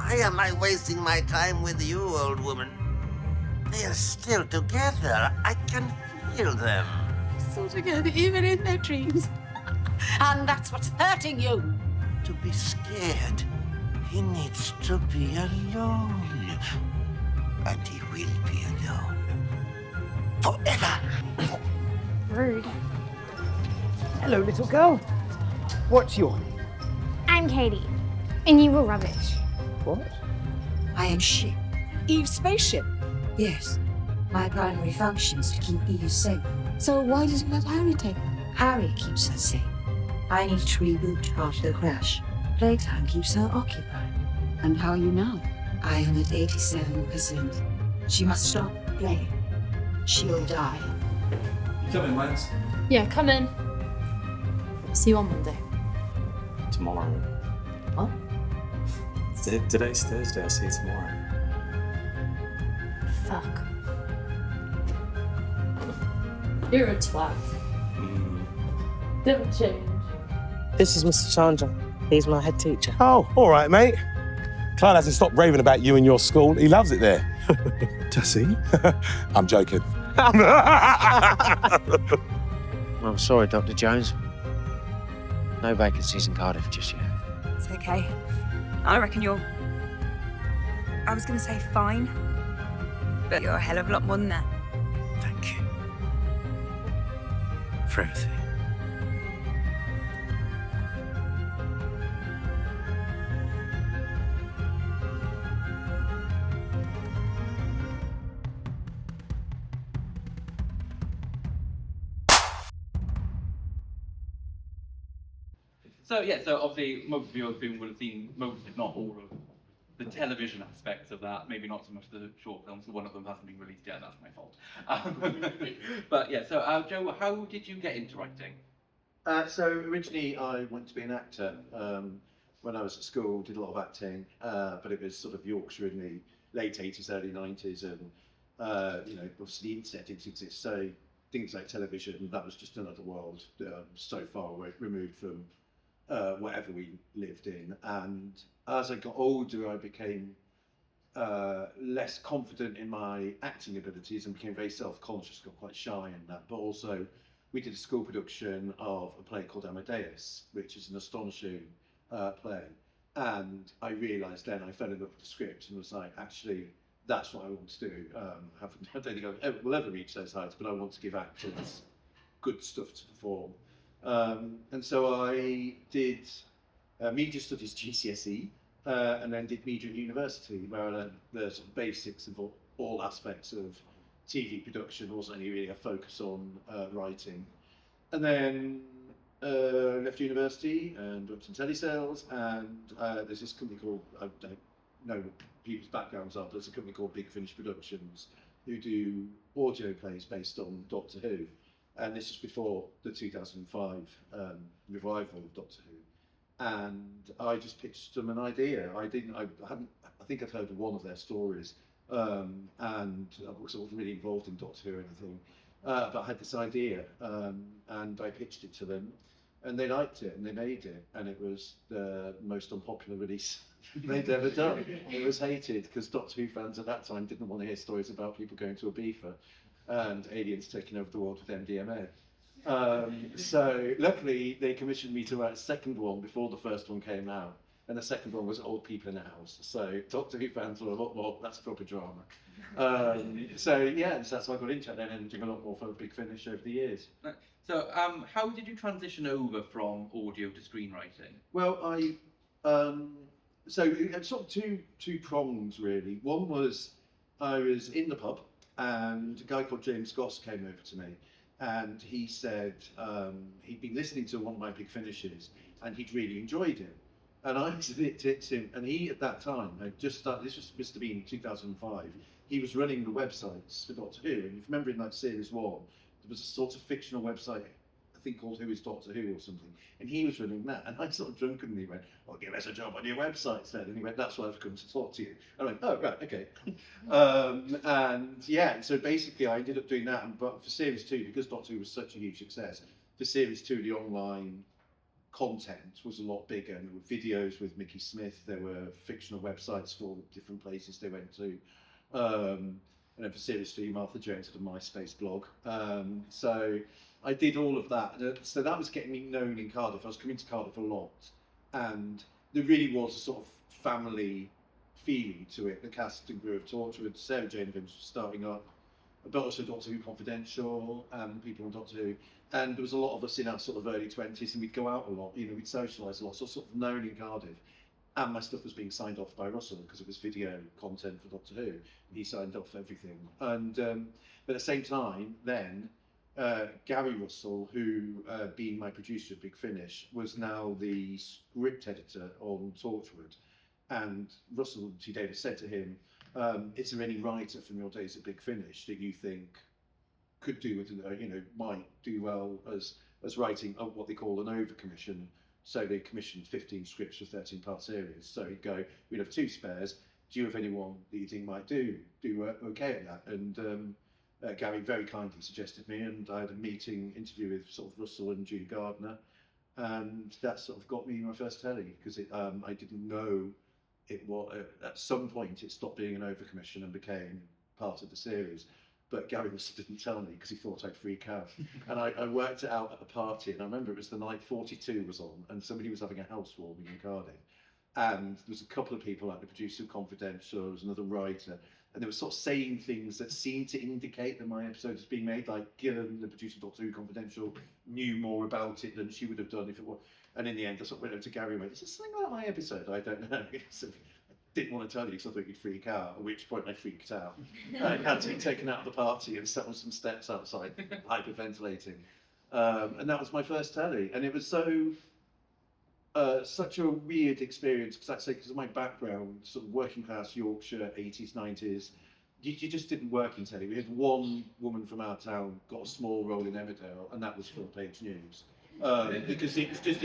Why am I wasting my time with you, old woman? They are still together. I can feel them. Still together, even in their dreams. And that's what's hurting you. To be scared, he needs to be alone. And he will be alone. Forever. Rude. Hello, little girl. What's your name? I'm Katie, and you were rubbish. What? I am ship. Eve's spaceship. Yes. My primary function is to keep Eve safe. So why does he let Harry take her? Harry keeps her safe. I need to reboot after the crash. Playtime keeps her occupied. And how are you now? I am at 87%. She must stop playing. She'll die. You coming, Lance? Yeah, come in. See you on Monday. Tomorrow. What? Today's Thursday, I'll see you tomorrow. Fuck. You're a twat. Don't change. This is Mr. Chandra. He's my head teacher. Oh, all right, mate. Clyde hasn't stopped raving about you and your school. He loves it there. Does he? I'm joking. I'm sorry, Dr. Jones. No vacancies in Cardiff just yet. It's okay. I reckon you're... I was going to say fine, but you're a hell of a lot more than that. Thank you. For everything. So obviously most of you would have seen most, if not all, of the television aspects of that. Maybe not so much the short films, so one of them hasn't been released yet, that's my fault. But yeah, so Joe, how did you get into writing? So originally I wanted to be an actor. When I was at school, did a lot of acting, but it was sort of Yorkshire in the late 80s, early 90s, and obviously the internet didn't exist, so things like television, that was just another world, so far away, removed from whatever we lived in. And as I got older, I became less confident in my acting abilities and became very self-conscious, got quite shy in that. But also, we did a school production of a play called Amadeus, which is an astonishing play. And I realised then, I fell in love with the script and was like, actually, that's what I want to do. I don't think I will ever reach those heights, but I want to give actors good stuff to perform. And so I did media studies GCSE, and then did media at university, where I learned the sort of basics of all aspects of TV production, wasn't any really a focus on writing. And then left university and worked in telesales, and there's this company called, I don't know what people's backgrounds are, but there's a company called Big Finish Productions who do audio plays based on Doctor Who. And this is before the 2005 revival of Doctor Who. And I just pitched them an idea. I think I'd heard of one of their stories, and I was sort of really involved in Doctor Who or anything. But I had this idea, and I pitched it to them, and they liked it, and they made it, and it was the most unpopular release they'd ever done. It was hated, because Doctor Who fans at that time didn't want to hear stories about people going to Ibiza and aliens taking over the world with MDMA. So luckily they commissioned me to write a second one before the first one came out, and the second one was old people in a house. So Doctor Who fans were a lot more, that's proper drama. So yeah, so that's why I got into it, then, and doing a lot more for Big Finish over the years. So how did you transition over from audio to screenwriting? Well, so it's sort of two prongs really. One was I was in the pub, and a guy called James Goss came over to me, and he said he'd been listening to one of my Big Finishes and he'd really enjoyed it. And I submitted it to him, and he at that time had just started, this must have been 2005, he was running the websites for Doctor Who, and if you remember in like series 1, there was a sort of fictional website, I think called Who is Doctor Who or something, and he was running that, and I sort of drunkenly went, well, give us a job on your websites then, and he went, that's why I've come to talk to you. And I went, oh, right, okay. And yeah, so basically I ended up doing that, but for series 2, because Doctor Who was such a huge success, for series 2, the online content was a lot bigger, and there were videos with Mickey Smith, there were fictional websites for different places they went to. And then for seriously, Martha Jones had a MySpace blog. So I did all of that. So that was getting me known in Cardiff. I was coming to Cardiff a lot, and there really was a sort of family feeling to it. The cast and crew of Torchwood, Sarah Jane Evans was starting up, but also Doctor Who Confidential, and people on Doctor Who. And there was a lot of us in our sort of early 20s, and we'd go out a lot, you know, we'd socialise a lot, so sort of known in Cardiff. And my stuff was being signed off by Russell because it was video content for Doctor Who. He signed off everything. And but at the same time, then Gary Russell, who being my producer at Big Finish, was now the script editor on Torchwood. And Russell T. Davis said to him, is there any writer from your days at Big Finish that you think could do with, you know, might do well as writing what they call an overcommission? So they commissioned 15 scripts for 13-part series. So he'd go, we'd have 2 spares. Do you have anyone that you think might do okay at that? And Gary very kindly suggested me, and I had a interview with sort of Russell and Judy Gardner, and that sort of got me my first telly, because I didn't know it was, at some point it stopped being an overcommission and became part of the series. But Gary Russell didn't tell me because he thought I'd freak out. And I worked it out at a party, and I remember it was the night 42 was on, and somebody was having a housewarming in Cardiff. And there was a couple of people, like the producer of Confidential, there was another writer, and they were sort of saying things that seemed to indicate that my episode was being made, like Gillan, the producer of Doctor Who Confidential, knew more about it than she would have done if it were. And in the end, I sort of went over to Gary and went, is there something about my episode? I don't know. So, didn't want to tell you because I thought you'd freak out, at which point I freaked out. I had to be taken out of the party and sat on some steps outside, hyperventilating. And that was my first telly. And it was such a weird experience, because of my background, sort of working class Yorkshire, 80s, 90s, you just didn't work in telly. We had one woman from our town got a small role in Emmerdale, and that was front page news. Because it was just,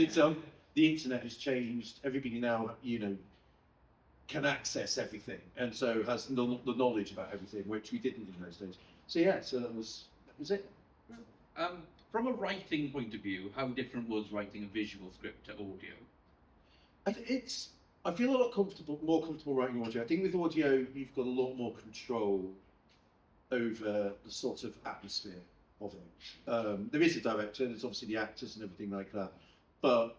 the internet has changed. Everybody now, you know, can access everything, and so has the knowledge about everything, which we didn't in those days. So yeah, so that was it. From a writing point of view, how different was writing a visual script to audio? I feel a lot more comfortable writing audio. I think with audio, you've got a lot more control over the sort of atmosphere of it. There is a director, there's obviously the actors and everything like that, but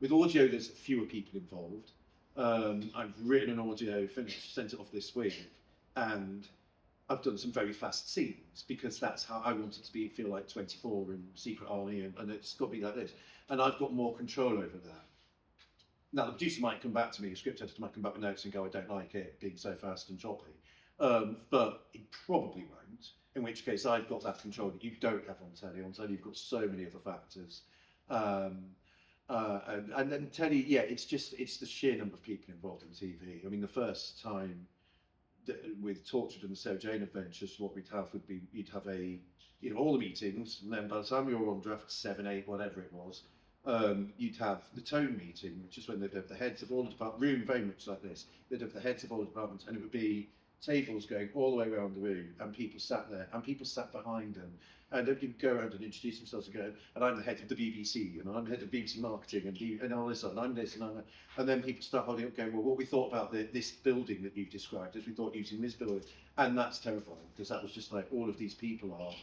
with audio, there's fewer people involved. I've written an audio, finished, sent it off this week, and I've done some very fast scenes because that's how I want it to feel like 24 and Secret Army, and it's got to be like this. And I've got more control over that. Now, the producer might come back to me, the script editor might come back with notes and go, I don't like it being so fast and choppy. But he probably won't, in which case I've got that control that you don't have on telly. On telly, you've got so many other factors. And then telly, yeah, it's the sheer number of people involved in TV. I mean, the first time with Tortured and the Sarah Jane Adventures, what we'd have would be, you'd have all the meetings, and then by the time you were on draft 7, 8, whatever it was, you'd have the tone meeting, which is when they'd have the heads of all the departments, room very much like this, they'd have the heads of all the departments, and it would be tables going all the way around the room, and people sat there, and people sat behind them, and they'd go around and introduce themselves and go, and I'm the head of the BBC, and I'm the head of BBC marketing, and all this, and I'm this, and I'm that. And then people start holding up going, well, what we thought about this building that you've described is we thought using this building, and that's terrifying, because that was just like, all of these people are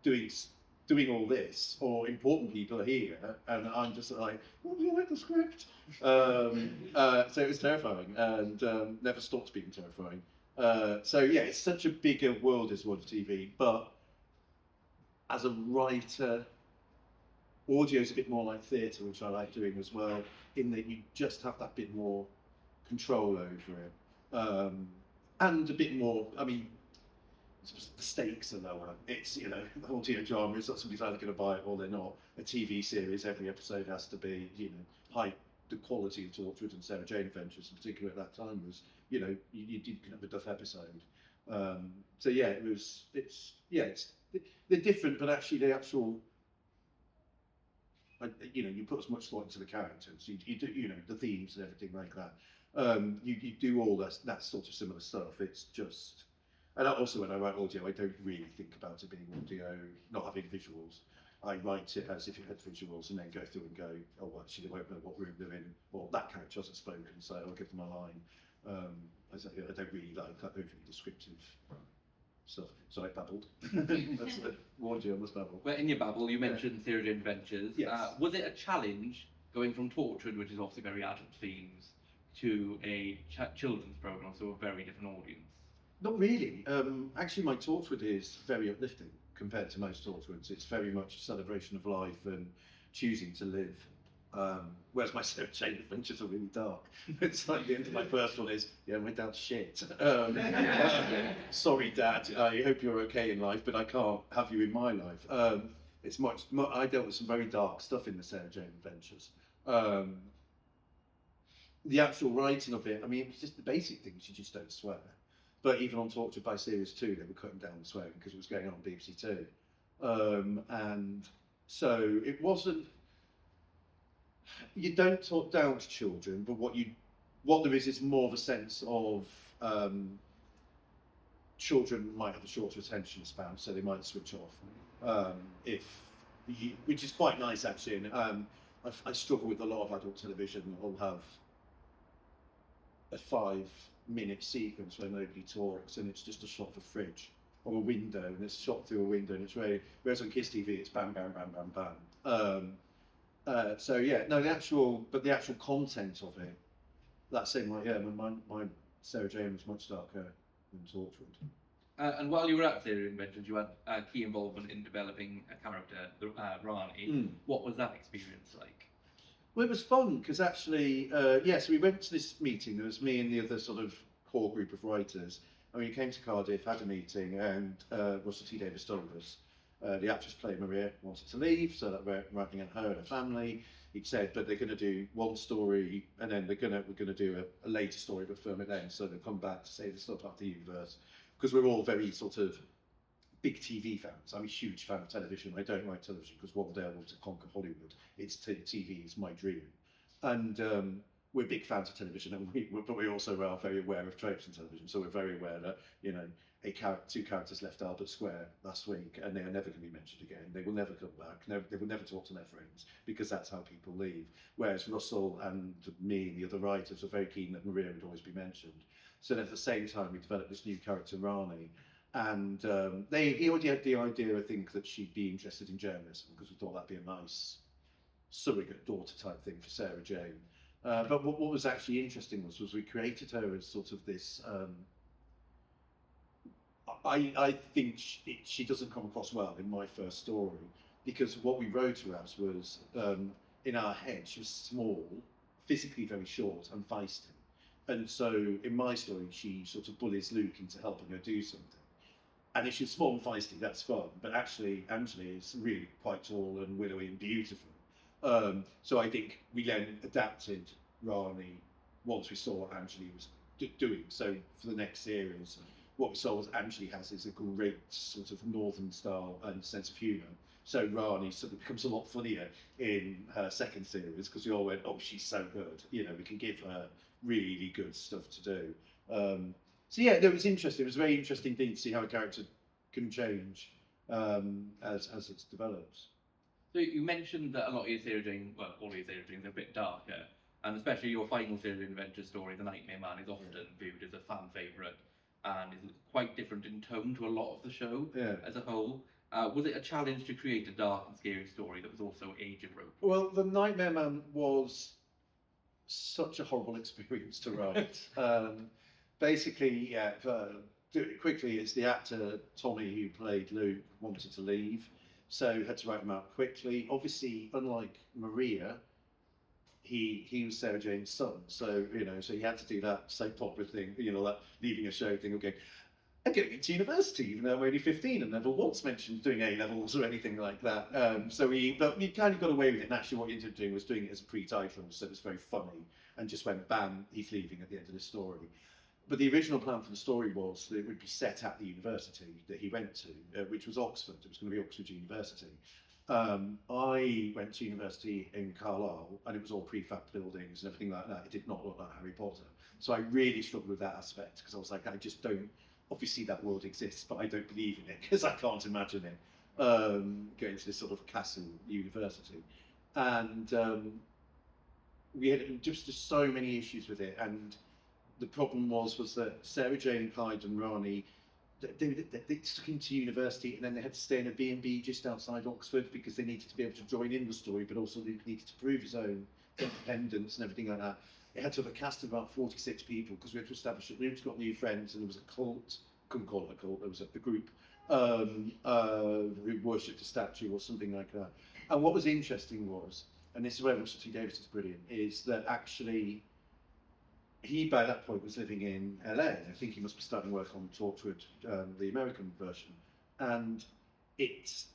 doing all this, or important people are here, and I'm just like, what do you like the script? So it was terrifying, and never stopped being terrifying. So yeah, it's such a bigger world as world of TV, but as a writer, audio is a bit more like theatre, which I like doing as well, in that you just have that bit more control over it. And a bit more, I mean, the stakes are lower. It's, the audio genre is not somebody's either going to buy it or they're not. A TV series, every episode has to be, high. The quality of Torchwood and Sarah Jane Adventures, in particular at that time, was, you didn't have a duff episode. So yeah, they're different, but actually the actual, you put as much thought into the characters, you do, the themes and everything like that. You do all that sort of similar stuff. It's just, and also when I write audio, I don't really think about it being audio, not having visuals. I write it as if it had visuals and then go through and go, oh, well, actually, they won't know what room they're in, or that character hasn't spoken, so I'll give them a line. I don't really like that overly descriptive stuff. So I babbled. That's warned you, I must babble. Well, in your babble, you mentioned Sarah Jane Adventures. Yes. Was it a challenge going from Tortured, which is obviously very adult themes, to a children's programme, so a very different audience? Not really. Actually, my Torchwood is very uplifting compared to most Torchwoods. It's very much a celebration of life and choosing to live. Whereas my Sarah Jane Adventures are really dark. It's like the end of my first one is, yeah, my dad's shit. Sorry, Dad, I hope you're okay in life, but I can't have you in my life. It's much, I dealt with some very dark stuff in the Sarah Jane Adventures. The actual writing of it, I mean, it was just the basic things, you just don't swear. But even on Tortured by Series 2, they were cutting down the swearing because it was going on BBC 2. And so it wasn't, you don't talk down to children, but what there is more of a sense of children might have a shorter attention span, so they might switch off. Which is quite nice actually. And I struggle with a lot of adult television that will have a 5-minute sequence where nobody talks and it's just a shot of a fridge or a window and it's shot through a window and it's very, whereas on Kiss TV it's bam, bam, bam, bam, bam. So yeah, no, the actual content of it, that same like, yeah, my Sarah Jane was much darker than Torchwood. And while you were at Sarah Jane Adventures, you had key involvement in developing a character, Rani. What was that experience like? Well, it was fun because actually, so we went to this meeting. There was me and the other sort of core group of writers. And we came to Cardiff, had a meeting, and Russell T Davies told us the actress playing Maria wanted to leave, so that we're writing at her and her family. He'd said, but they're going to do one story, and then we're going to do a later story, but film it then. So they'll come back to say this is not part of the universe, because we're all very sort of big TV fans. I'm a huge fan of television. I don't write television because one day I want to conquer Hollywood. TV is my dream. And we're big fans of television, but we also are very aware of tropes in television. So we're very aware that, you know, two characters left Albert Square last week and they are never going to be mentioned again. They will never come back. No, they will never talk to their friends because that's how people leave. Whereas Russell and me and the other writers were very keen that Maria would always be mentioned. So at the same time, we developed this new character, Rani. And he already had the idea, I think, that she'd be interested in journalism because we thought that'd be a nice surrogate daughter type thing for Sarah Jane. But what was actually interesting was we created her as sort of this. I think she doesn't come across well in my first story because what we wrote her as was in our head she was small, physically very short and feisty. And so in my story she sort of bullies Luke into helping her do something. And if she's small and feisty, that's fun. But actually, Angela is really quite tall and willowy and beautiful. So I think we then adapted Rani once we saw what Angela was doing. So for the next series, what we saw was Angela has is a great sort of northern style and sense of humour. So Rani sort of becomes a lot funnier in her second series because we all went, oh, she's so good. You know, we can give her really good stuff to do. So yeah, it was interesting. It was a very interesting thing to see how a character can change as it develops. So you mentioned that a lot of your Sarah Jane, well, all of your Sarah Janes are a bit darker, and especially your final Sarah Jane Adventure story, The Nightmare Man, is often viewed as a fan favourite and is quite different in tone to a lot of the show as a whole. Was it a challenge to create a dark and scary story that was also age appropriate? Well, The Nightmare Man was such a horrible experience to write. Basically, do it quickly, it's the actor Tommy who played Luke wanted to leave, so had to write him out quickly. Obviously, unlike Maria, he was Sarah Jane's son, so so he had to do that soap opera thing, that leaving a show thing, okay, I'm going into university even though I'm only 15 and never once mentioned doing A-levels or anything like that. But we kind of got away with it, and actually what he ended up doing was doing it as a pre-title, so it was very funny, and just went, bam, he's leaving at the end of the story. But the original plan for the story was that it would be set at the university that he went to, which was Oxford. It was going to be Oxford University. I went to university in Carlisle, and it was all prefab buildings and everything like that. It did not look like Harry Potter. So I really struggled with that aspect because I was like, I just don't, obviously that world exists, but I don't believe in it because I can't imagine it. going to this sort of castle university, and we had just so many issues with it. And the problem was that Sarah Jane, Clyde, and Rani, they took into university, and then they had to stay in a B&B just outside Oxford because they needed to be able to join in the story, but also Luke needed to prove his own independence and everything like that. It had to have a cast of about 46 people because we had to establish that Luke's got new friends, and there was a cult. Couldn't call it a cult. There was a group who worshipped a statue or something like that. And what was interesting was, and this is where Russell T Davies is brilliant, is that actually he by that point was living in LA. I think he must be starting work on Torchwood, the American version, and it's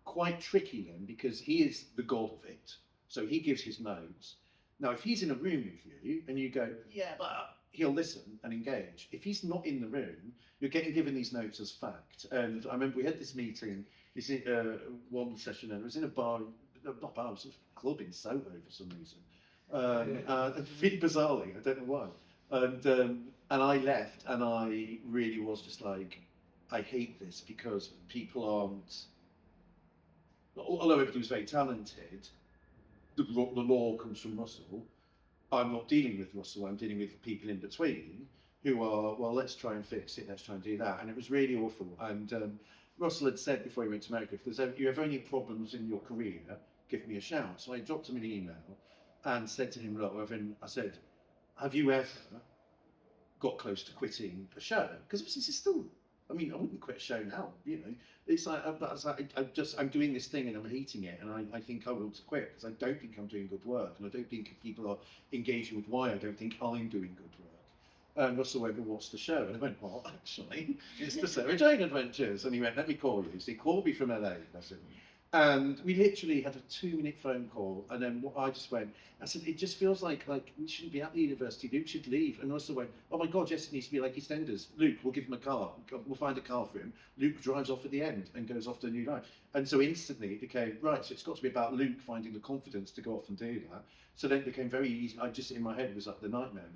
quite tricky then because he is the god of it. So he gives his notes. Now, if he's in a room with you and you go, yeah, but he'll listen and engage. If he's not in the room, you're getting given these notes as fact. And I remember we had this meeting, one session, and it was in a bar, not bar, it was a club in Soho for some reason. Really bizarrely, I don't know why. And I left, and I really was just like, I hate this because people aren't, although everybody was very talented, the law comes from Russell. I'm not dealing with Russell, I'm dealing with people in between who are, well, let's try and fix it, let's try and do that. And it was really awful. And Russell had said before he went to America, if you have any problems in your career, give me a shout. So I dropped him an email and said to him, look, I said, have you ever got close to quitting a show? Because this is still, I mean, I wouldn't quit a show now, you know. It's like, I'm doing this thing and I'm hating it, and I think I will to quit because I don't think I'm doing good work, and I don't think people are engaging with why I don't think I'm doing good work. And Russell went, well, what's the show? And I went, well, actually, it's the Sarah Jane Adventures. And he went, let me call you. So he called me from LA, that's it. And we literally had a 2-minute phone call, and then I just went, I said, it just feels like we shouldn't be at the university, Luke should leave. And Russell went, oh my God, yes, it needs to be like EastEnders. Luke, we'll give him a car, we'll find a car for him. Luke drives off at the end and goes off to a new life. And so instantly it became, right, so it's got to be about Luke finding the confidence to go off and do that. So then it became very easy, I just, in my head, was like the Nightmare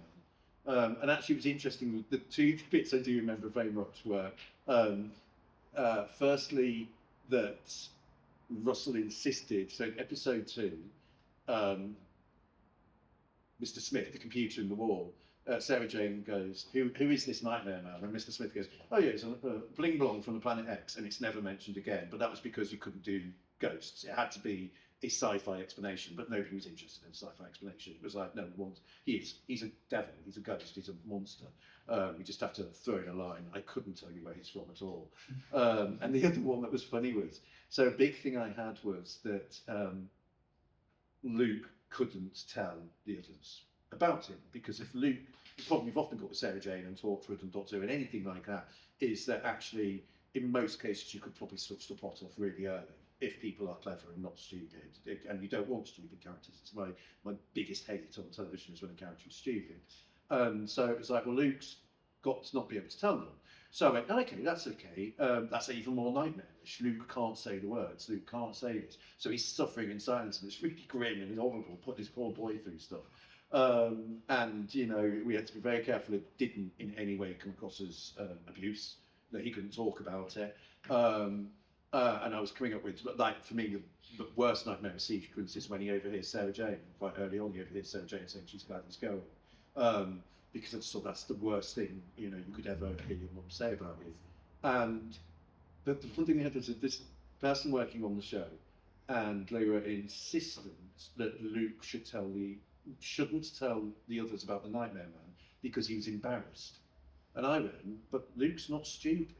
Man. And actually it was interesting, the two bits I do remember very much were, firstly, that Russell insisted, so in episode 2, Mr. Smith, the computer in the wall, Sarah Jane goes, who is this Nightmare Man? And Mr. Smith goes, oh yeah, it's a bling blong from the planet X, and it's never mentioned again. But that was because you couldn't do ghosts. It had to be a sci-fi explanation, but nobody was interested in sci-fi explanation. It was like, no, he's a devil, he's a ghost, he's a monster. We just have to throw in a line. I couldn't tell you where he's from at all. And the other one that was funny was, so a big thing I had was that Luke couldn't tell the others about him, because if Luke, the problem you've often got with Sarah Jane and Torchwood and Doctor Who and anything like that, is that actually, in most cases, you could probably switch the plot off really early if people are clever and not stupid. And you don't want stupid characters. It's my biggest hate on television is when a character is stupid. So it was like, well, Luke's got to not be able to tell them. So I went, okay, that's okay. That's even more nightmarish. Luke can't say the words. Luke can't say this. So he's suffering in silence, and it's really grim and it's horrible, putting this poor boy through stuff. And, you know, we had to be very careful it didn't in any way come across as abuse, that he couldn't talk about it. And I was coming up with, like, for me, the worst nightmare sequence is when he overhears Sarah Jane, quite early on, he overhears Sarah Jane saying she's glad he's going. Because I just thought that's the worst thing, you know, you could ever hear your mum say about it. And the one thing they had was this person working on the show, and they were insistent that Luke shouldn't tell the others about the Nightmare Man because he was embarrassed. And I went, but Luke's not stupid.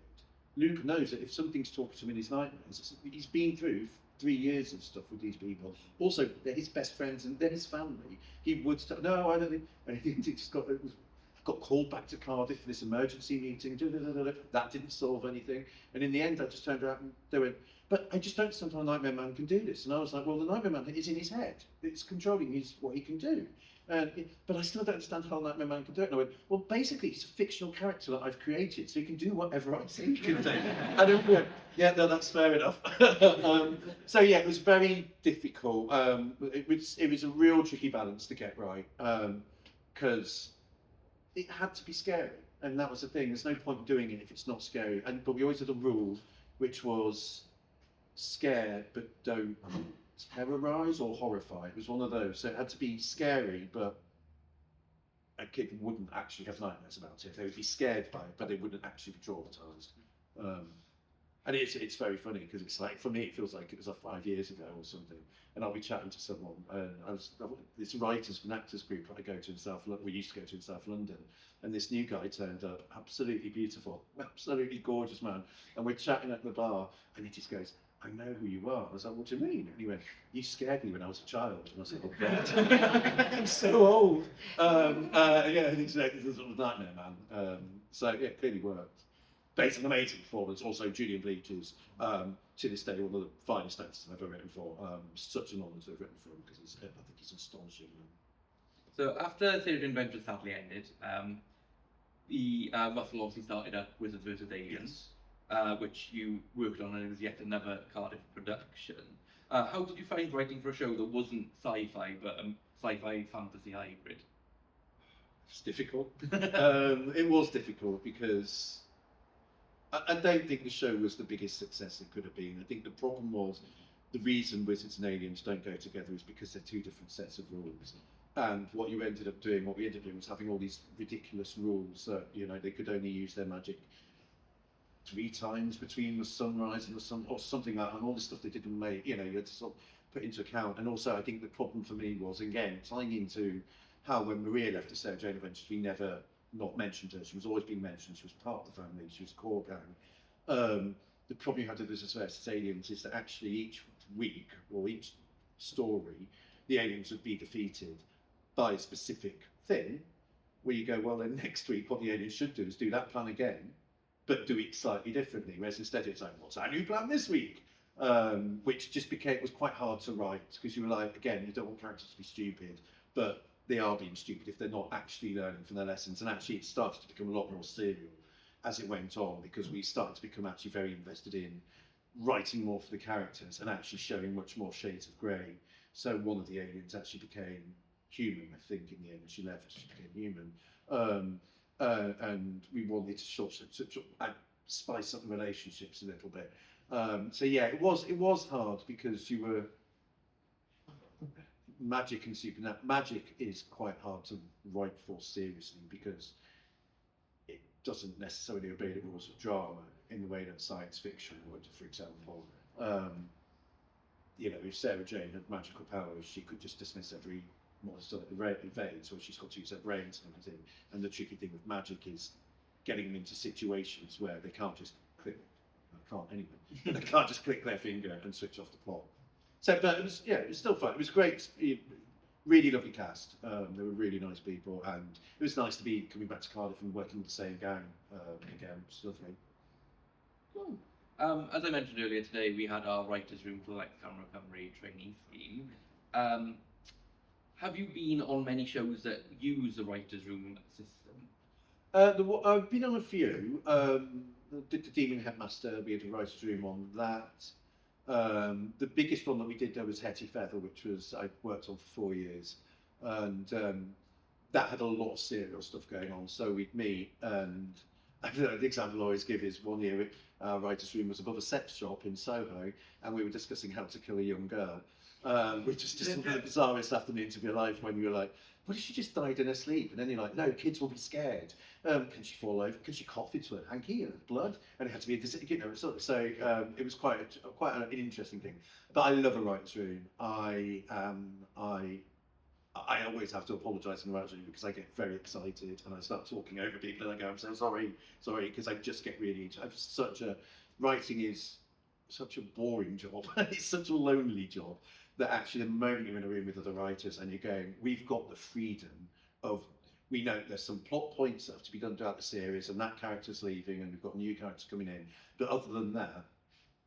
Luke knows that if something's talking to him in his nightmares, he's been through 3 years of stuff with these people. Also, they're his best friends and they're his family. He would no, I don't think. And he just got called back to Cardiff for this emergency meeting. That didn't solve anything. And in the end, I just turned around and they went, but I just don't understand how the Nightmare Man can do this. And I was like, well, the Nightmare Man is in his head. It's controlling what he can do. But I still don't understand how the Nightmare Man can do it. And I went, well, basically, he's a fictional character that I've created, so he can do whatever I think he can do. And I went, yeah, no, that's fair enough. So yeah, it was very difficult. It was a real tricky balance to get right, because it had to be scary, and that was the thing. There's no point doing it if it's not scary. But we always had a rule, which was scare but don't terrorise or horrify. It was one of those. So it had to be scary, but a kid wouldn't actually have nightmares about it. They would be scared by it, but they wouldn't actually be traumatised. And it's very funny because it's like, for me, it feels like it was like 5 years ago or something. And I'll be chatting to someone, and this writers and actors group that I go to in South London, we used to go to in South London, and this new guy turned up, absolutely beautiful, absolutely gorgeous man. And we're chatting at the bar, and he just goes, I know who you are. I was like, what do you mean? And he went, you scared me when I was a child. And I was like, oh God, I'm so old. Yeah, and he's like, this is sort of nightmare, man. So yeah, clearly worked. But it's an amazing performance. Also, Julian Bleach is, to this day, one of the finest actors I've ever written for. Such an honour to have written for him because I think he's astonishing. So after Theatre Adventure sadly ended, Russell obviously started up Wizards vs. Aliens. Which you worked on, and it was yet another Cardiff production. How did you find writing for a show that wasn't sci-fi, but a sci-fi fantasy hybrid? It's difficult. It was difficult because I don't think the show was the biggest success it could have been. I think the problem was the reason Wizards and Aliens don't go together is because they're two different sets of rules. And what we ended up doing was having all these ridiculous rules that, you know, they could only use their magic 3 times between the sunrise and the sun, or something like that, and all this stuff they didn't make, you know, you had to sort of put into account. And also, I think the problem for me was, again, tying into how when Maria left the Sarah Jane Adventures, we never not mentioned her. She was always being mentioned. She was part of the family. She was a core gang. The problem you had with Wizards vs. Aliens is that actually each week or each story, the aliens would be defeated by a specific thing, where you go, well, then next week what the aliens should do is do that plan again, but do it slightly differently. Whereas instead it's like, what's our new plan this week? Which just was quite hard to write because you were like, again, you don't want characters to be stupid, but they are being stupid if they're not actually learning from their lessons. And actually it started to become a lot more serial as it went on because we started to become actually very invested in writing more for the characters and actually showing much more shades of grey. So one of the aliens actually became human, I think, in the end. When she left, she became human. And we wanted to sort of spice up the relationships a little bit. So yeah, it was hard because you were magic and supernatural. Magic is quite hard to write for seriously because it doesn't necessarily obey the rules of drama in the way that science fiction would, for example. You know, if Sarah Jane had magical powers, she could just dismiss every monster that invades, so she's got to use her brains and everything. And the tricky thing with magic is getting them into situations where they can't just click. They can't just click their finger and switch off the plot. So, but it was, yeah, it was still fun. It was great. Really lovely cast. They were really nice people, and it was nice to be coming back to Cardiff and working with the same gang again. It was lovely. Cool. As I mentioned earlier today, we had our writers' room for like Cymru trainee scheme. Have you been on many shows that use the writers' room system? I've been on a few. Did the Demon Headmaster, we had a writers' room on that. The biggest one that we did there was Hetty Feather, which was I worked on for 4 years, and that had a lot of serial stuff going on. So we'd meet, and the example I always give is one year our writers' room was above a sex shop in Soho, and we were discussing how to kill a young girl, which is just the bizarrest afternoons of your life when you're like, what if she just died in her sleep? And then you're like, no, kids will be scared. Can she fall over? Can she cough into a hanky and blood? And it had to be a, you know, so it was quite an interesting thing. But I love a writer's room. I always have to apologise in the writer's room because I get very excited and I start talking over people and I go, I'm so sorry, because I just get really, writing is such a boring job. It's such a lonely job that actually the moment you're in a room with other writers and you're going, we've got the freedom of, we know there's some plot points that have to be done throughout the series and that character's leaving and we've got new characters coming in. But other than that,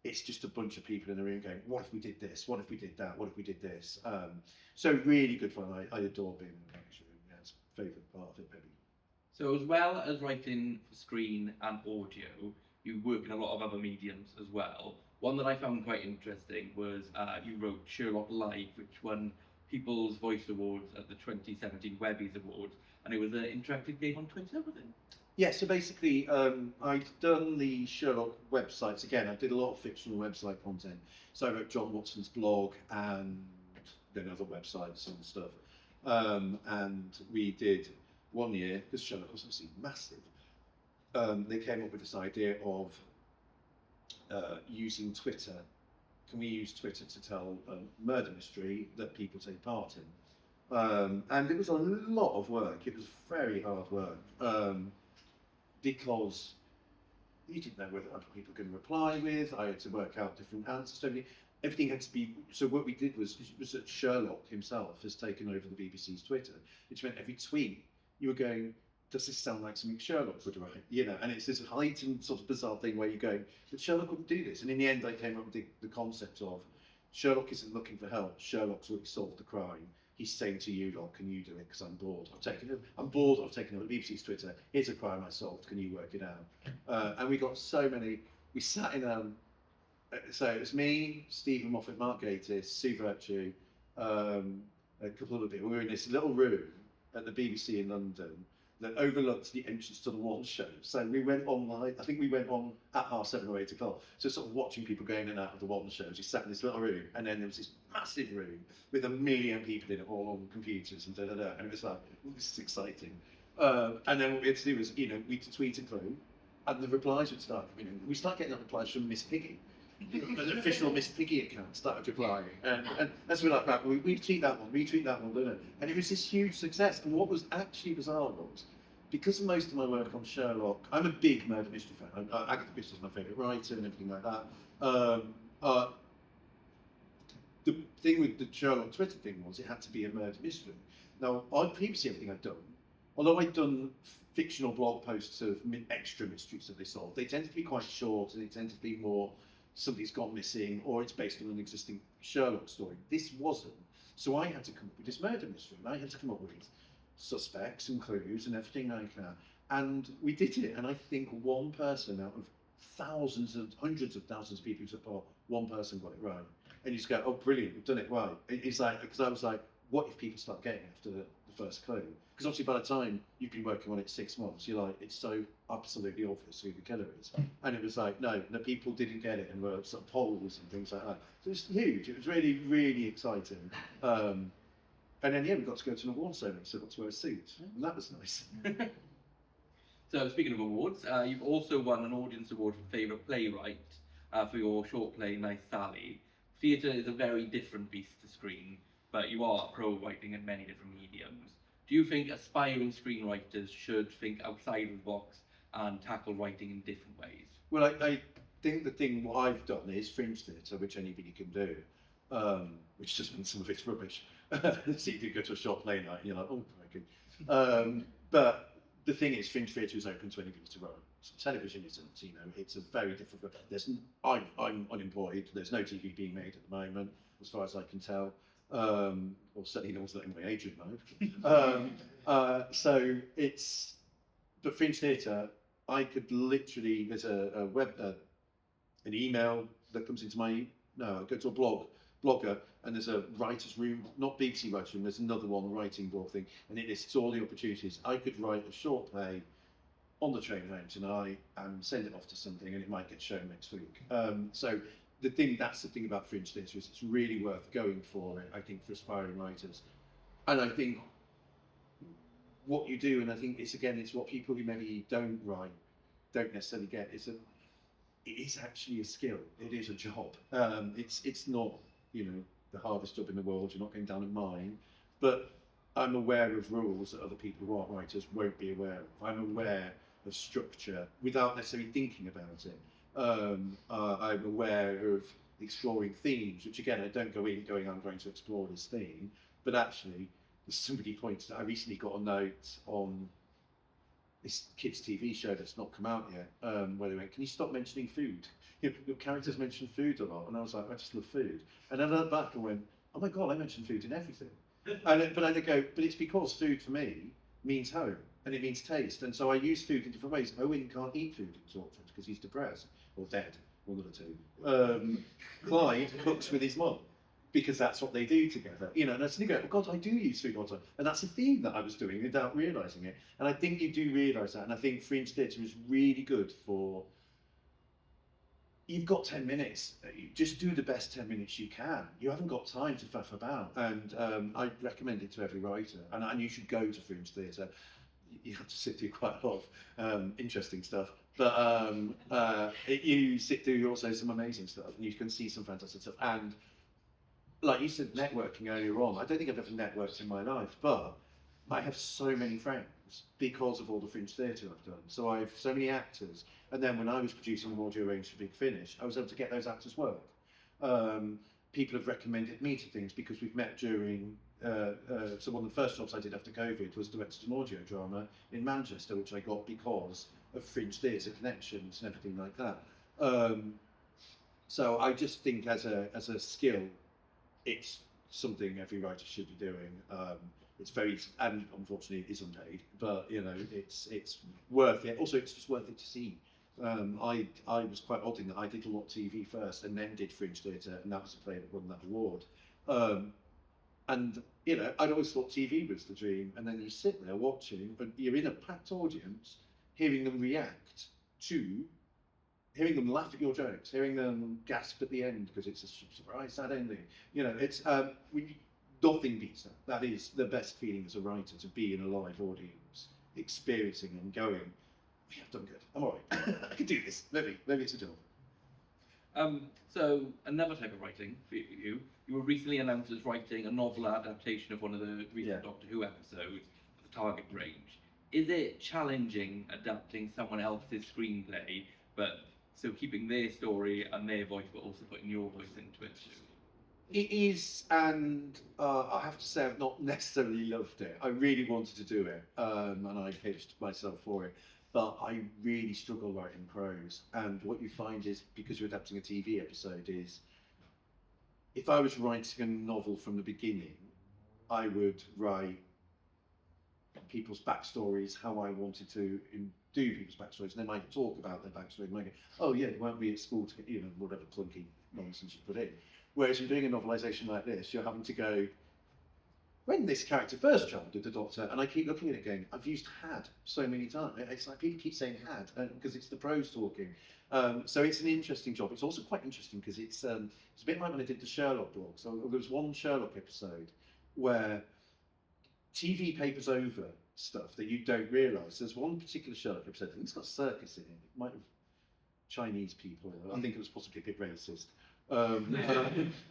it's just a bunch of people in the room going, what if we did this? What if we did that? What if we did this? So really good fun. I adore being in the writer's room. Yeah, it's a favourite part of it, maybe. So as well as writing for screen and audio, you work in a lot of other mediums as well. One that I found quite interesting was you wrote Sherlock Live, which won People's Voice Awards at the 2017 Webbies Awards, and it was an interactive game on Twitter, was it? Yeah, so basically, I'd done the Sherlock websites again. I did a lot of fictional website content. So I wrote John Watson's blog and then other websites and stuff. And we did 1 year, because Sherlock was obviously massive. They came up with this idea of using Twitter. Can we use Twitter to tell a murder mystery that people take part in? And it was a lot of work. It was very hard work. Because you didn't know whether other people were going to reply with. I had to work out different answers. So everything had to be. So what we did was that Sherlock himself has taken over the BBC's Twitter, which meant every tweet you were going, does this sound like something Sherlock would write? You know, and it's this heightened sort of bizarre thing where you go, but Sherlock wouldn't do this. And in the end, I came up with the concept of Sherlock isn't looking for help. Sherlock's already solved the crime. He's saying to you, "Lot, can you do it? Because I'm bored. I'm bored. I've taken over BBC's Twitter. Here's a crime I solved. Can you work it out?" And we got so many. We sat in so it was me, Stephen Moffat, Mark Gatiss, Sue Virtue, a couple of other people. We were in this little room at the BBC in London that overlooked the entrance to the One show. So we went on live. I think we went on at 7:30 or 8 o'clock. So sort of watching people going in and out of the One shows. We sat in this little room, and then there was this massive room with 1 million people in it, all on computers and and it was like, this is exciting. And then what we had to do was, we'd tweet a clue, and the replies would start coming in. We started getting replies from Miss Piggy. An official Miss Piggy account started replying, and as we're like, right, we retweet that one, didn't it? And it was this huge success. And what was actually bizarre was, because of most of my work on Sherlock, I'm a big murder mystery fan. Agatha Christie's my favourite writer and everything like that. The thing with the Sherlock Twitter thing was it had to be a murder mystery. Now, previously everything I'd done, although I'd done fictional blog posts of extra mysteries that they solved, they tend to be quite short and they tend to be more somebody's gone missing or it's based on an existing Sherlock story. This wasn't. So I had to come up with this murder mystery, and I had to come up with suspects and clues and everything like that. And we did it, and I think one person out of thousands and hundreds of thousands of people who took part, one person got it right. And you just go, oh, brilliant, we've done it right. It's like, because I was like, what if people start getting after the first clue? Because obviously by the time you've been working on it 6 months, you're like, it's so absolutely obvious who the killer is. And it was like, no, people didn't get it, and were sort of polls and things like that. So it was huge. It was really, really exciting. And then, yeah, we got to go to an award ceremony, so I got to wear a suit, and that was nice. So speaking of awards, you've also won an audience award for favourite playwright for your short play, Nice Sally. Theatre is a very different beast to screen, but you are pro writing in many different mediums. Do you think aspiring screenwriters should think outside of the box and tackle writing in different ways? Well, I think the thing what I've done is fringe theatre, which anybody can do, which just means some of it's rubbish. So you could go to a short play night and you're like, oh, crikey. But the thing is, fringe theatre is open to anybody to write. So television isn't, it's a very difficult. I'm unemployed. There's no TV being made at the moment, as far as I can tell. Or certainly no one's letting my agent know. So it's, but fringe theatre, I could literally, there's a web, an email that comes into I go to a blogger, and there's a writer's room, not BBC writer's room, there's another one, a writing blog thing, and it lists all the opportunities. I could write a short play on the train home tonight and send it off to something, and it might get shown next week. So that's the thing about fringe theatre, is it's really worth going for it, I think, for aspiring writers. And I think what you do, and I think it's what people who maybe don't write don't necessarily get, it is actually a skill. It is a job. It's not, the hardest job in the world. You're not going down a mine, but I'm aware of rules that other people who aren't writers won't be aware of. I'm aware of structure without necessarily thinking about it. I'm aware of exploring themes, which again, I don't go in going, I'm going to explore this theme, but actually, somebody pointed out, I recently got a note on this kids' TV show that's not come out yet, where they went, can you stop mentioning food? Your characters mention food a lot, and I was like, I just love food. And then I looked back and went, oh my God, I mention food in everything. But I go, but it's because food for me means home, and it means taste, and so I use food in different ways. Owen can't eat food in Torchwood because he's depressed, or dead, one of the two. Clyde cooks with his mum. because that's what they do together, you know. And I suddenly go, oh God, I do use Three Gods, and that's a theme that I was doing without realising it. And I think you do realise that, and I think Fringe Theatre is really good for. You've got 10 minutes. Just do the best 10 minutes you can. You haven't got time to faff about, and I recommend it to every writer. And you should go to Fringe Theatre. You have to sit through quite a lot of interesting stuff, but you sit through also some amazing stuff, and you can see some fantastic stuff. And like you said, networking earlier on, I don't think I've ever networked in my life, but I have so many friends because of all the Fringe Theatre I've done. So I have so many actors, and then when I was producing an audio range for Big Finish, I was able to get those actors work. People have recommended me to things because we've met during. So one of the first jobs I did after COVID was directed an audio drama in Manchester, which I got because of Fringe Theatre connections and everything like that. So I just think as a skill, it's something every writer should be doing. It's very, and unfortunately it isn't paid, but you know, it's worth it. Also, it's just worth it to see. I was quite odd in that I did a lot of TV first and then did Fringe Theatre, and that was the play that won that award. And you know, I'd always thought TV was the dream, and then you sit there watching, but you're in a packed audience, hearing them react to, hearing them laugh at your jokes, hearing them gasp at the end because it's a surprise sad ending. You know, it's nothing beats that. That is the best feeling as a writer, to be in a live audience, experiencing and going, yeah, I've done good. I'm all right. I can do this. Maybe it's a job. So another type of writing for you. You were recently announced as writing a novel adaptation of one of the recent Doctor Who episodes, The Target Range. Is it challenging adapting someone else's screenplay, but so keeping their story and their voice, but also putting your voice into it too? It is, and I have to say I've not necessarily loved it. I really wanted to do it, and I pitched myself for it, but I really struggle writing prose. And what you find is, because you're adapting a TV episode, is if I was writing a novel from the beginning, I would write people's backstories, how I wanted to do people's backstories, and then I might talk about their backstory, and I go, oh yeah, they won't be at school to get, you know, whatever clunky nonsense you put in. Whereas in doing a novelisation like this, you're having to go, when this character first travelled with the Doctor, and I keep looking at it going, I've used had so many times. It's like people keep saying had, because it's the prose talking. So it's an interesting job. It's also quite interesting because it's a bit like when I did the Sherlock blog. So there was one Sherlock episode where TV papers over stuff that you don't realise. There's one particular Sherlock episode, I think it's got circus in it. It might have Chinese people. I think it was possibly a bit racist. If I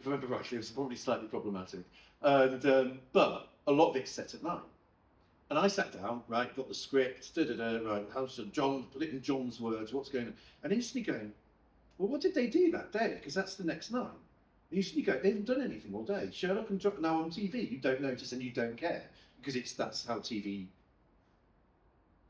remember rightly, it was probably slightly problematic. And but a lot of it's set at night. And I sat down, right, got the script, right, how's John, put it in John's words, what's going on? And instantly going, well, what did they do that day? Because that's the next night. And instantly go, they haven't done anything all day. Sherlock and John, now on TV, you don't notice and you don't care. Because that's how TV,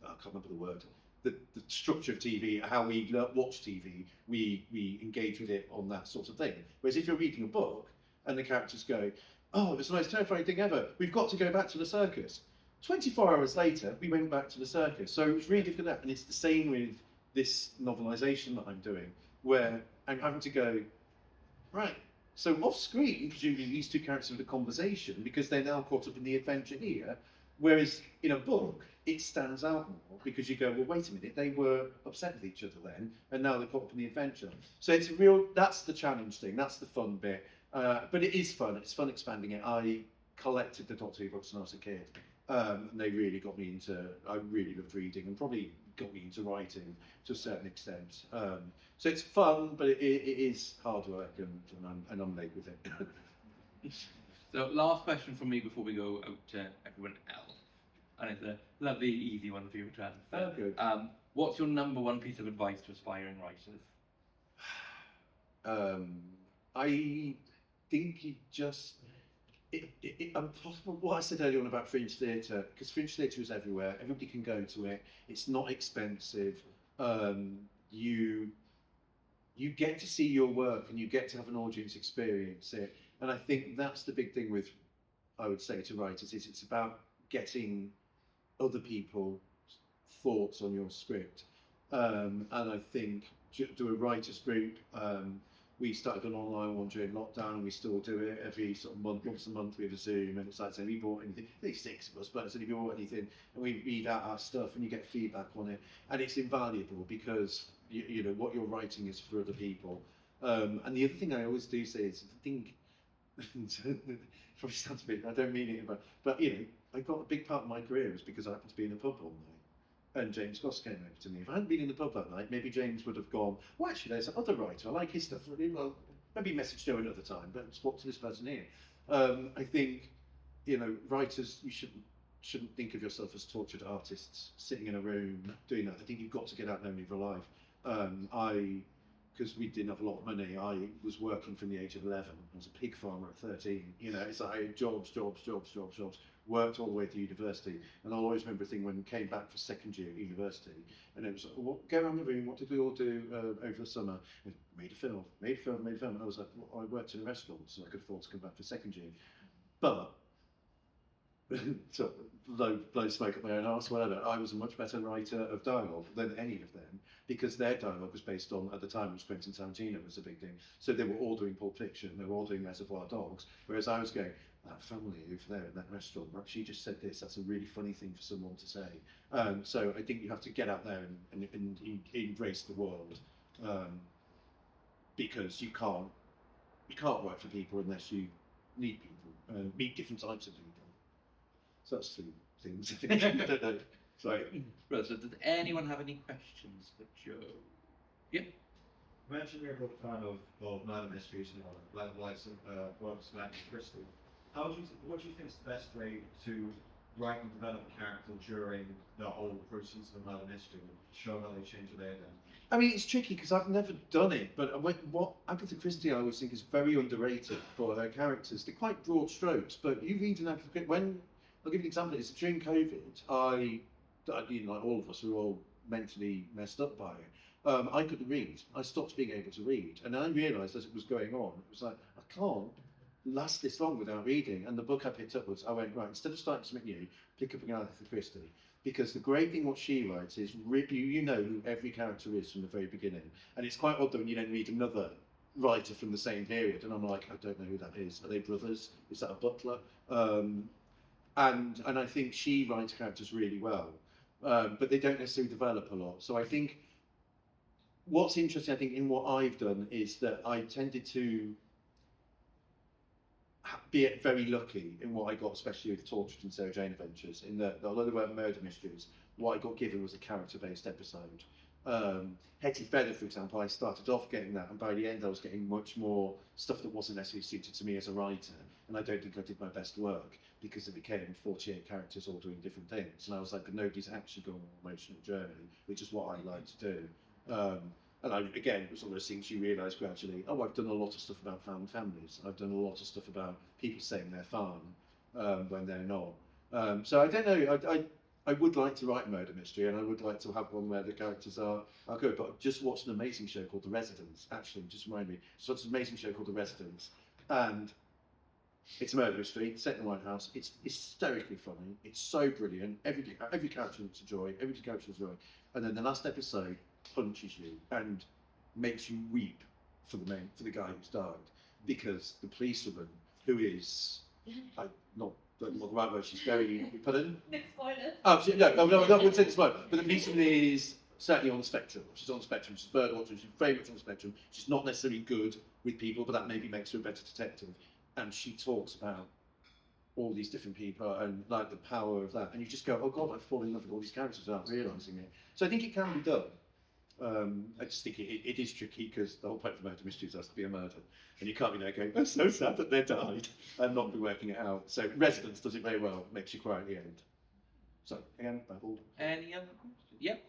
I can't remember the word, the structure of TV, how we watch TV, we engage with it on that sort of thing. Whereas if you're reading a book and the characters go, oh, it was the most terrifying thing ever, we've got to go back to the circus. 24 hours later, we went back to the circus. So it was really difficult. And it's the same with this novelisation that I'm doing, where I'm having to go, right, so off screen, presumably these two characters have a conversation because they're now caught up in the adventure here. Whereas in a book, it stands out more because you go, well, wait a minute, they were upset with each other then, and now they're caught up in the adventure. So it's that's the challenge thing, that's the fun bit. But it is fun, it's fun expanding it. I collected the Doctor Who books when I was a kid, and they really got me into, I really loved reading and probably got me into writing to a certain extent. So it's fun, but it is hard work, and I'm late with it. So last question from me before we go out to everyone else, and it's a lovely, easy one for you to answer. Oh, good. What's your number one piece of advice to aspiring writers? I think you just, what I said earlier on about Fringe Theatre, because Fringe Theatre is everywhere, everybody can go to it, it's not expensive, you get to see your work and you get to have an audience experience it. And I think that's the big thing with, I would say to writers, is it's about getting other people's thoughts on your script. And I think do a writers group. we started an online one during lockdown, and we still do it every sort of month, once a month we have a Zoom, and it's like saying, we bought anything, there's 6 of us, but so if you bought anything, and we read out our stuff, and you get feedback on it, and it's invaluable because, you know, what you're writing is for other people. And the other thing I always do say is, I think, probably sounds a bit, I don't mean it, but you know, I got a big part of my career was because I happened to be in a pub all night. And James Goss came over to me. If I hadn't been in the pub that night, maybe James would have gone, well, actually, there's another writer. I like his stuff. Well, maybe message Joe another time, but what to this person here? I think, you know, writers, you shouldn't think of yourself as tortured artists sitting in a room doing that. I think you've got to get out there and live your life. Because we didn't have a lot of money, I was working from the age of 11. I was a pig farmer at 13. You know, it's like I had jobs, worked all the way to university. And I'll always remember a thing when we came back for second year at university, and it was like, well, go around the room, what did we all do over the summer? Made a film. And I was like, well, I worked in a restaurant, so I could afford to come back for second year. But, so, blow smoke up my own arse, whatever, I was a much better writer of dialogue than any of them, because their dialogue was based on, at the time, it was Quentin Tarantino was a big thing. So they were all doing Pulp Fiction, they were all doing Reservoir Dogs, whereas I was going, that family over there in that restaurant, she just said this, that's a really funny thing for someone to say. So I think you have to get out there and embrace the world, because you can't work for people unless you need people, meet different types of people. So that's 2 things. I don't know. Sorry. Right, so does anyone have any questions for Joe? Yep. You mentioned you're a big fan of murder mysteries and all that, like works like Crystal. What do you think is the best way to write and develop a character during the whole process of a murder mystery, show how they change their identity? I mean, it's tricky because I've never done it, but what Agatha Christie I always think is very underrated for her characters. They're quite broad strokes, but you read an Agatha Christie, I'll give you an example. It's during COVID, you know, like all of us, we were all mentally messed up by it. I couldn't read. I stopped being able to read. And I realised as it was going on, it was like, I can't last this long without reading. And the book I picked up was, I went, right, instead of starting something new, pick up an Agatha Christie. Because the great thing what she writes is, you know who every character is from the very beginning. And it's quite odd that when you then read another writer from the same period, and I'm like, I don't know who that is. Are they brothers? Is that a butler? And I think she writes characters really well, but they don't necessarily develop a lot. So I think what's interesting, I think, in what I've done is that I tended to be very lucky in what I got, especially with the Tortured and Sarah Jane Adventures, in that although they weren't murder mysteries, what I got given was a character-based episode. Hetty Feather, for example, I started off getting that, and by the end I was getting much more stuff that wasn't necessarily suited to me as a writer, and I don't think I did my best work, because it became 48 characters all doing different things, and I was like, but nobody's actually gone on an emotional journey, which is what I like to do. And again, it was one of those things you realise gradually, oh, I've done a lot of stuff about found families, I've done a lot of stuff about people saying they're fine when they're not. So I don't know, I would like to write a murder mystery, and I would like to have one where the characters are good, but I've just watched an amazing show called The Residents, actually, just remind me, just watched an amazing show called The Residents, and it's a murder mystery, set in the White House, it's hysterically funny, it's so brilliant, every character is a joy, and then the last episode punches you and makes you weep for the guy who's died, because the policewoman, who is, not the right word, she's very, pardon? No spoilers. Oh, no, I wouldn't say the spoiler, but the policewoman is certainly on the spectrum. She's on the spectrum, she's birdwatching, she's very much on the spectrum. She's not necessarily good with people, but that maybe makes her a better detective. And she talks about all these different people and like the power of that. And you just go, oh God, I've fallen in love with all these characters without realising it. So I think it can be done. I just think it is tricky, because the whole point of murder mysteries has to be a murder, and you can't be there going, "I'm so sad that they died," and not be working it out. So Residence does it very well, makes you cry at the end. So again, babbled. Any other questions? Yep.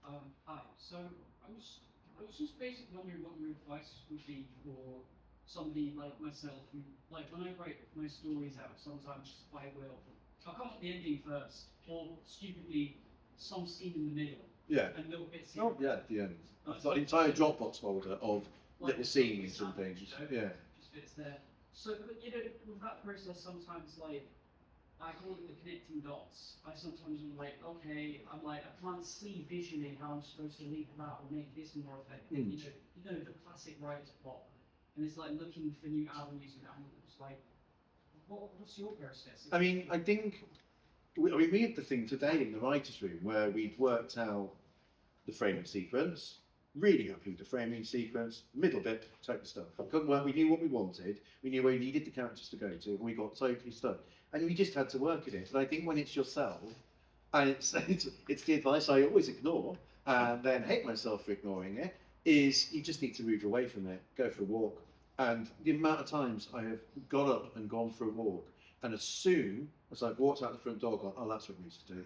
Hi. So I was just basically wondering what your advice would be for somebody like myself who, like, when I write my stories out, sometimes I will I'll come up with the ending first, or stupidly some scene in the middle. Yeah. And little bits. Oh yeah, at the end. I've got an entire Dropbox folder of little scenes and things. Yeah. Just bits there. So, but you know, with that process, sometimes like I call it the connecting dots. I sometimes am like, okay, I can't see visually how I'm supposed to leap that or make this more effective. You know the classic writer's block, and it's like looking for new avenues and angles. Like, what's your process? I mean, I think we had the thing today in the writers' room where we'd worked out the framing sequence. Really happy with the framing sequence, middle bit, totally stuck. Couldn't work. We knew what we wanted. We knew where we needed the characters to go to, and we got totally stuck. And we just had to work at it. And I think when it's yourself, and it's the advice I always ignore, and then hate myself for ignoring it, is you just need to move away from it, go for a walk. And the amount of times I have got up and gone for a walk, and as soon as I've walked out the front door, gone, oh, that's what we need to do.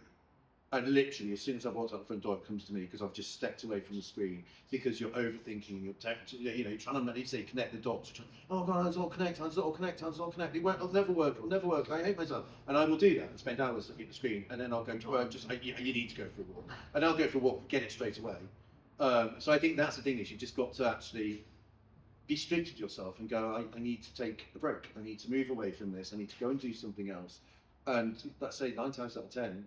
And literally, as soon as I've walked out the front door, it comes to me because I've just stepped away from the screen because you're overthinking, you're trying to say connect the dots. Oh God, how does it all connect? How does it all connect? How does it all connect? It'll never work. It'll never work. I hate myself. And I will do that and spend hours looking at the screen, and then I'll go to work. You need to go for a walk, and I'll go for a walk, get it straight away. So I think that's the thing is you've just got to actually be strict with yourself and go. I need to take a break. I need to move away from this. I need to go and do something else. And let's say 9 times out of 10,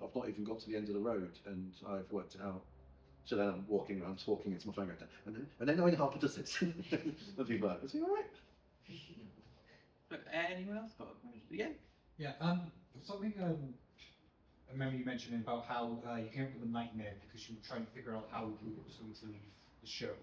I've not even got to the end of the road and I've worked it out. So then I'm walking around talking into my phone going, and then Owen Harper does this. And people are like, is he all right? But anyone else got a question? Yeah? Yeah, something I remember you mentioning about how you came up with a nightmare because you were trying to figure out how you were going to leave the show.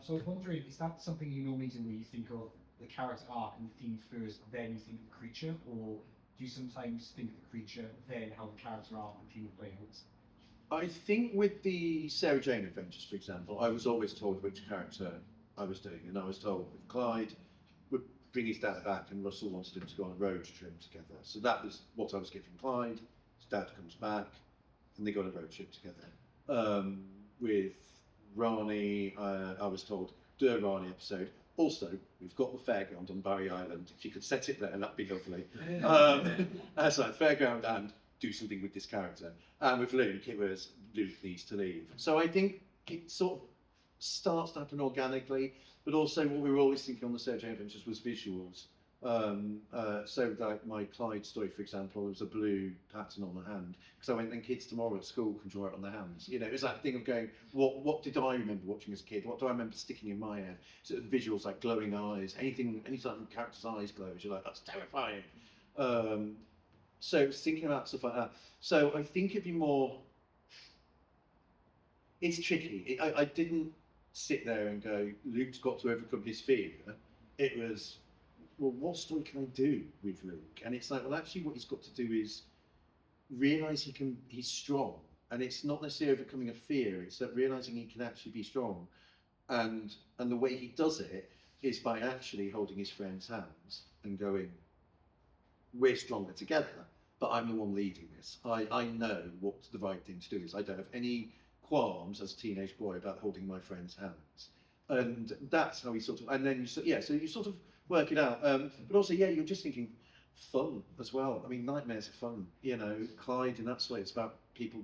So I was wondering, is that something you normally do where you think of the character arc and the theme first, then you think of the creature, or do you sometimes think of the creature, then how the character arc and theme play out? I think with the Sarah Jane adventures, for example, I was always told which character I was doing, and I was told with Clyde would bring his dad back, and Russell wanted him to go on a road trip together. So that was what I was giving Clyde. His dad comes back, and they go on a road trip together. With Rani, I was told do a Rani episode. Also, we've got the fairground on Barry Island. If you could set it there, that'd be lovely. So fairground and do something with this character. And with Luke, it was Luke needs to leave. So I think it sort of starts to happen organically, but also what we were always thinking on the Sarah Jane Adventures was visuals. So like my Clyde story, for example, there was a blue pattern on the hand because I went, then kids tomorrow at school can draw it on their hands. You know, it was that thing of going, what did I remember watching as a kid? What do I remember sticking in my head? So visuals like glowing eyes, anytime the character's eyes glows, you're like, that's terrifying. So thinking about stuff like that. So I think it'd be more. It's tricky. I didn't sit there and go, Luke's got to overcome his fear. It was, well, what story can I do with Luke? And it's like, well, actually, what he's got to do is realise he's strong, and it's not necessarily overcoming a fear. It's that realising he can actually be strong, and the way he does it is by actually holding his friend's hands and going, we're stronger together, but I'm the one leading this. I know what the right thing to do is. I don't have any qualms as a teenage boy about holding my friend's hands, and that's how he sort of. And then so you sort of work it out. But also, you're just thinking fun as well. I mean, nightmares are fun. You know, Clyde in that way, it's about people,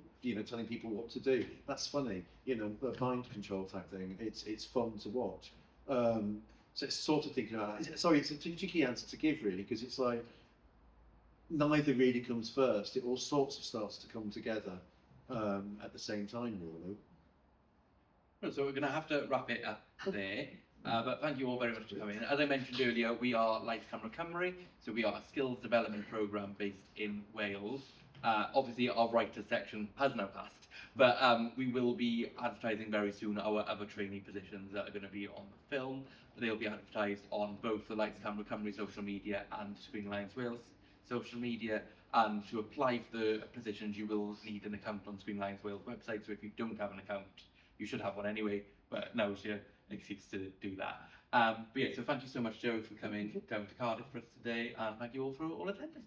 telling people what to do. That's funny. You know, the mind control type thing. It's fun to watch. So it's sort of thinking about that. Sorry, it's a tricky answer to give really, because it's like neither really comes first. It all sorts of starts to come together at the same time, really. So we're going to have to wrap it up there. But thank you all very much for coming. As I mentioned earlier, we are Lights Camera Cymru, so we are a skills development programme based in Wales. Obviously, our writers section has now passed, but we will be advertising very soon our other trainee positions that are going to be on the film. They'll be advertised on both the Lights Camera Cymru social media and Screenwriting Wales social media. And to apply for the positions, you will need an account on Screenwriting Wales website. So if you don't have an account, you should have one anyway. But now's your excuse to do that. But yeah, so thank you so much, Joe, for coming down to Cardiff for us today, and thank you all for all attending.